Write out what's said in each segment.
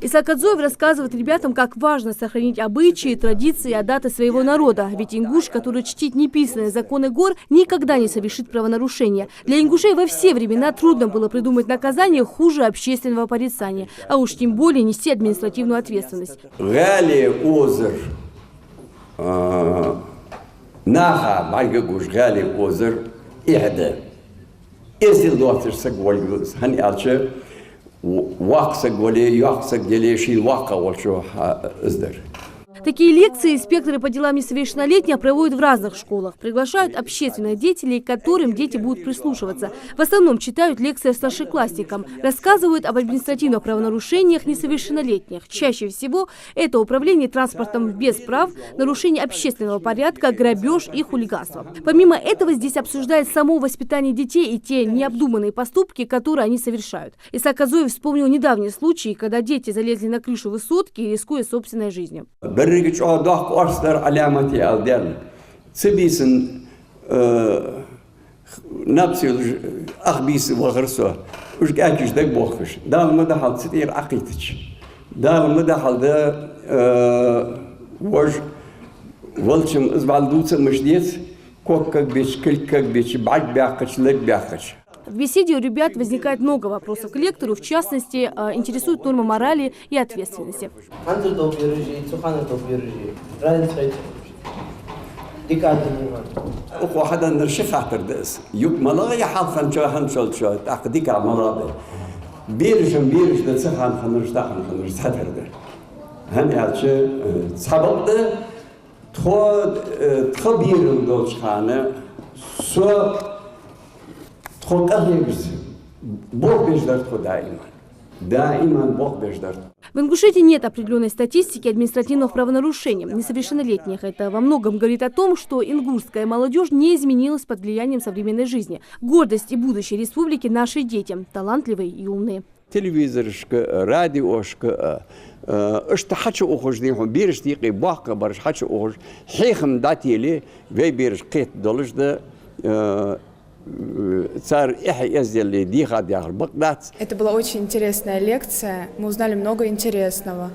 Исаак Адзоев рассказывает ребятам, как важно сохранить обычаи, традиции и адаты своего народа. Ведь ингуш, который чтит неписанные законы гор, никогда не совершит правонарушения. Для ингушей во все времена трудно было придумать наказание хуже общественного порицания, а уж тем более нести административную ответственность. Такие лекции инспекторы по делам несовершеннолетних проводят в разных школах. Приглашают общественных деятелей, к которым дети будут прислушиваться. В основном читают лекции старшеклассникам. Рассказывают об административных правонарушениях несовершеннолетних. Чаще всего это управление транспортом без прав, нарушение общественного порядка, грабеж и хулиганство. Помимо этого здесь обсуждают само воспитание детей и те необдуманные поступки, которые они совершают. Исаак Адзоев вспомнил недавний случай, когда дети залезли на крышу высотки, рискуя собственной жизнью. В беседе у ребят возникает много вопросов к лектору, в частности, интересует норма морали и ответственности. В Ингушетии нет определенной статистики административных правонарушений несовершеннолетних. Это во многом говорит о том, что ингушская молодежь не изменилась под влиянием современной жизни. Гордость и будущее республики наши дети, талантливые и умные. Телевизоршка, радиошка, اشتحشوا أخوجنيهم بيرش دقيقة باقة برش حشوا أخوج حيخم داتيلي في بيرش قيت دولش ده Это была очень интересная лекция. Мы узнали много интересного.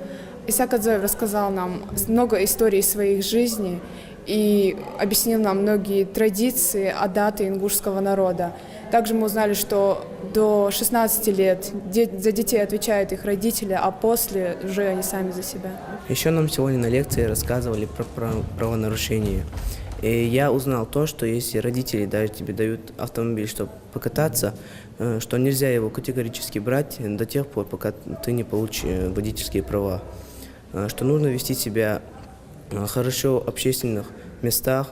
Исаак Адзоев рассказал нам много историй своих жизней и объяснил нам многие традиции, адаты ингушского народа. Также мы узнали, что до 16 лет за детей отвечают их родители, а после уже они сами за себя. Еще нам сегодня на лекции рассказывали про правонарушения. И я узнал то, что если родители даже тебе дают автомобиль, чтобы покататься, что нельзя его категорически брать до тех пор, пока ты не получишь водительские права. Что нужно вести себя хорошо в общественных местах,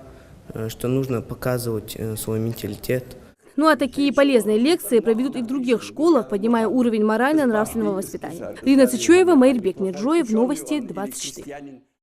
что нужно показывать свой менталитет. Ну а такие полезные лекции проведут и в других школах, поднимая уровень морально-нравственного воспитания. Лина Цичоева, Майрбек Мирджоев, Новости 24.